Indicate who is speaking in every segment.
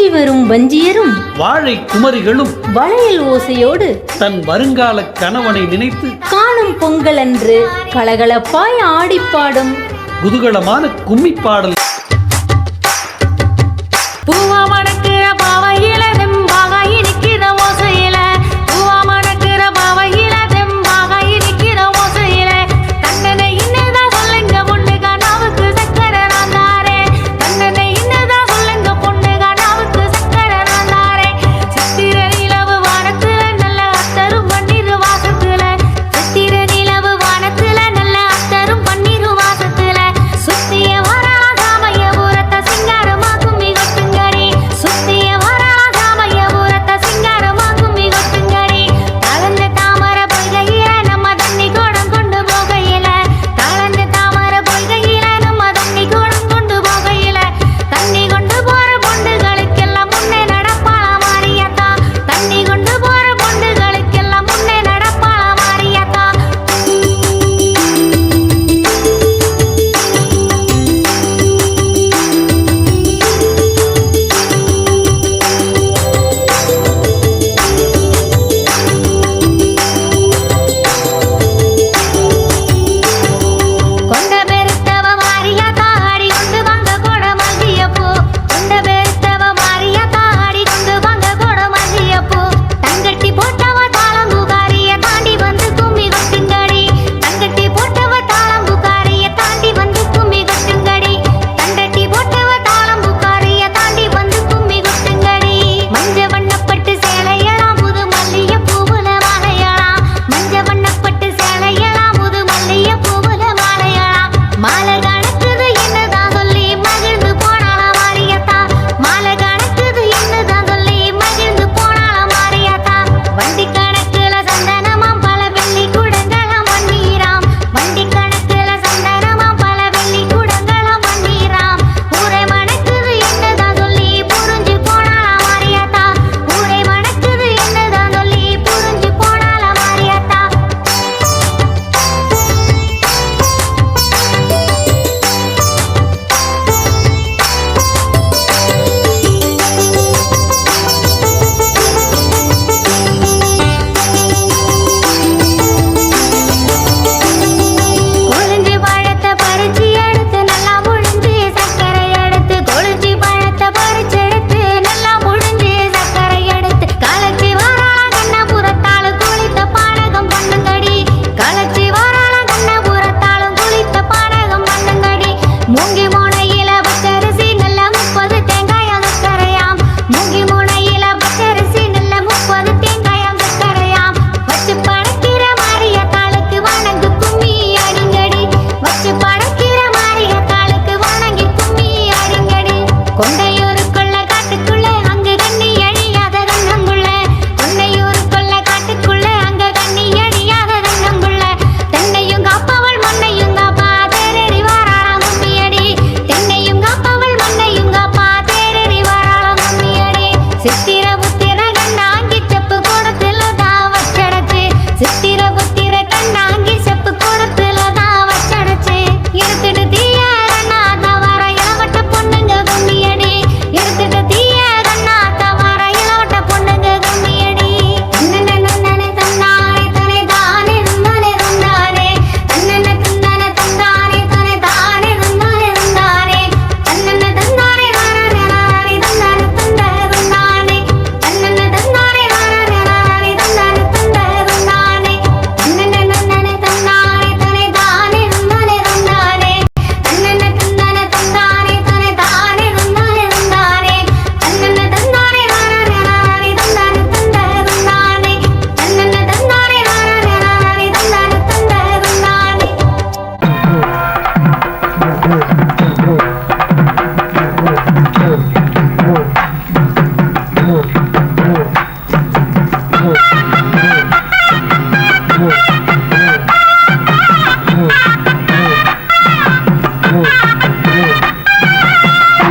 Speaker 1: கொஞ்சி வரும் வஞ்சியரும்
Speaker 2: வாழை குமரிகளும்
Speaker 1: வளையல் ஓசையோடு
Speaker 2: தன் வருங்கால கணவனை நினைத்து
Speaker 1: காணும் பொங்கல் அன்று கலகலப்பாய் ஆடிப்பாடும்
Speaker 2: குதூகலமான கும்மி பாடல்.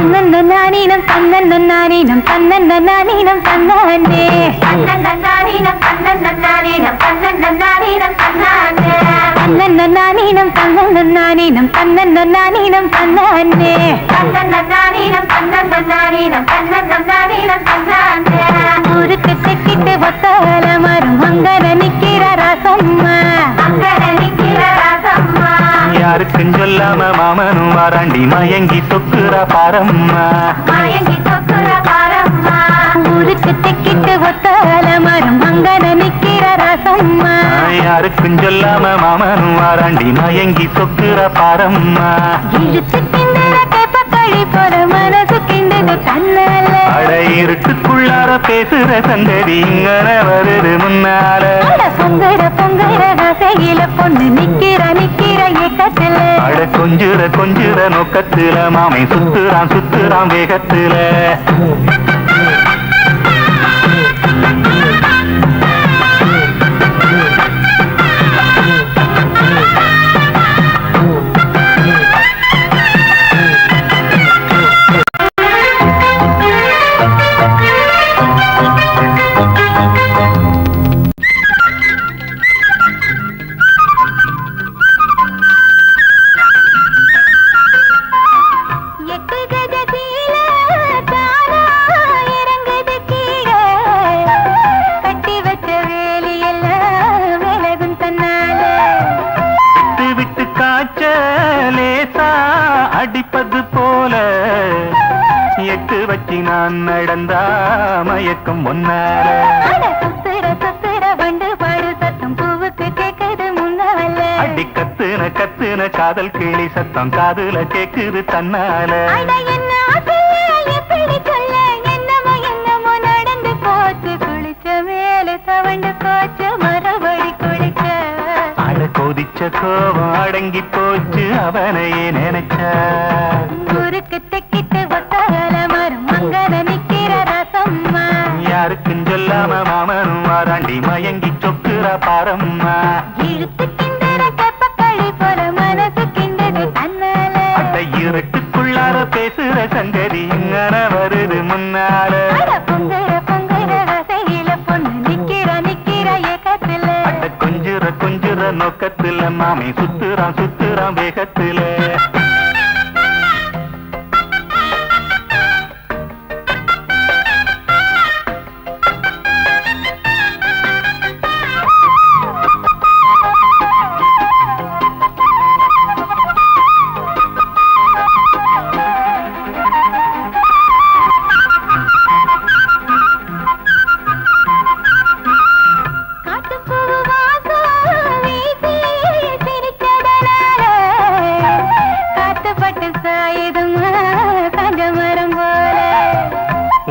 Speaker 3: தன்னன்னானீனம் தன்னன்னானீனம் தன்னானே தன்னன்னானீனம் தன்னன்னானீனம் தன்னன்னானீனம் தன்னானே தன்னன்னானீனம் தன்னன்னானீனம் தன்னன்னானீனம் தன்னே தன்னன்னானீனம் தன்னன்னானீனம் தன்னன்னானீனம் தன்னே ஊருக்கு தெக்கிட்டு ஒத்தால மரம் அங்கர நிக்கிற ராசம்மா அங்கர நிக்கிற ராசம்மா
Speaker 4: யாருக்கும் சொல்லாம மாமனும் வாராண்டி மயங்கி சொக்குற பாரம்மா
Speaker 3: மயங்கி சொக்குற பாரம்மா ஊருக்கு தெக்கிட்டு ஒத்தால மரம் அங்கர நிக்கிற ராசம்மா
Speaker 4: யாருக்கும் சொல்லாம மாமனும் வாராண்டி மயங்கி சொக்குற பாரம்மா
Speaker 3: இழுத்து கிண்டுற கேப்பக்களி போல மனசு கிண்டுது தன்னால
Speaker 4: அட இருட்டுக்குள்ளார பேசுற சந்ததி இங்கன வருது முன்னால
Speaker 3: பொங்குற பொங்குற ஆசையில பொண்ணு நிக்கிற நிக்கிற ஏக்கத்துல
Speaker 4: அட கொஞ்சுற நோக்கத்துல மாமை சுத்துறான் வேகத்துல அடிப்பது போல எட்டு வச்சு நான் நடந்தா மயக்கம் ஒன்னால
Speaker 3: சுத்துற வண்டு பாடு சத்தம் பூவுக்கு கேக்குது முன்னால
Speaker 4: அடி கத்துன காதல் கிளி சத்தம் காதுல கேக்குது தன்னால
Speaker 3: என்ன எப்படி சொல்ல என்னமோ நடந்து போச்சு குளிச்ச மேல தவண்டு போச்சு மறுபடி குளிக்க
Speaker 4: அட கொதிச்ச கோபம் அடங்கி போச்சு அவனையே நினைச்ச
Speaker 3: ஊருக்கு தெக்கிட்டு ஒத்தால மரம் அங்கன நிக்கிற ரசம்மா
Speaker 4: யாருக்கும் சொல்லாம மாமனும் வாராண்டி மயங்கி சொக்குற பாரம்மா
Speaker 3: இழுத்து கிண்டுற கப்பக்களி போல மனசு கிண்டுது தன்னால
Speaker 4: அட இருட்டுக்குள்ளார பேசுற சங்கதி இங்கன வருது முன்னால
Speaker 3: பொங்குற ஆசையில பொண்ணு நிக்கிற ஏக்கத்துல
Speaker 4: அட கொஞ்சுற நோக்கத்துல மாமை சுத்துறான் வேகத்துல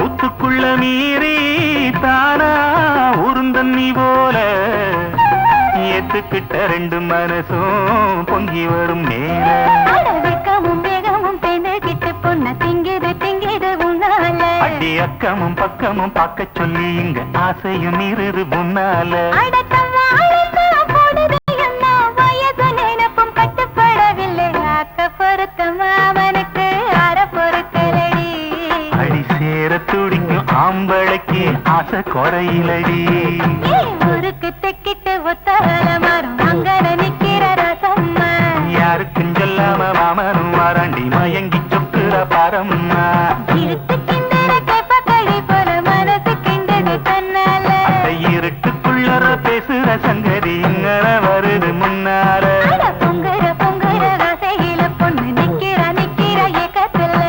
Speaker 4: ஊத்துக்குள்ள மீறி தானா உருந்தண்ணி போல ஏத்துக்கிட்ட ரெண்டு மனசும் பொங்கி வரும் நேர
Speaker 3: வெக்கமும் வேகமும் பெண்ணுகிட்டு பொண்ண திங்கிது உன்னால
Speaker 4: அடி அக்கமும் பக்கமும் பார்க்க சொல்லி இங்க ஆசையும் இருது முன்னால
Speaker 3: வயது நினைப்பும் கட்டுப்படவில்லை ஆக்க பொருத்த மாமனுக்கு அற பொருட்களடி
Speaker 4: அடி சேர துடிக்கும் ஆம்பளைக்கு ஆசை குறையிலடி
Speaker 3: ஊருக்கு தெக்கிட்டு ஒத்தால மரம் அங்கன நிக்கிற ரசம்மா
Speaker 4: யாருக்கும் சொல்லாம மாமனும் வாராண்டி மயங்கி சொக்குற பாரம்மா
Speaker 3: இழுத்து கிண்டுற கேப்பக்களி போல மனசு கிண்டுது தன்னால
Speaker 4: இருட்டுக்குள்ளற பேசுற சங்கதி இங்கன வருது முன்னால
Speaker 3: பொங்குற ஆசையில பொண்ணு நிக்கிற ஏக்கத்துல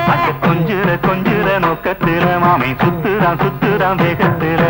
Speaker 4: கொஞ்சுற நோக்கத்துல மாமை சுத்துறான் வேகத்துல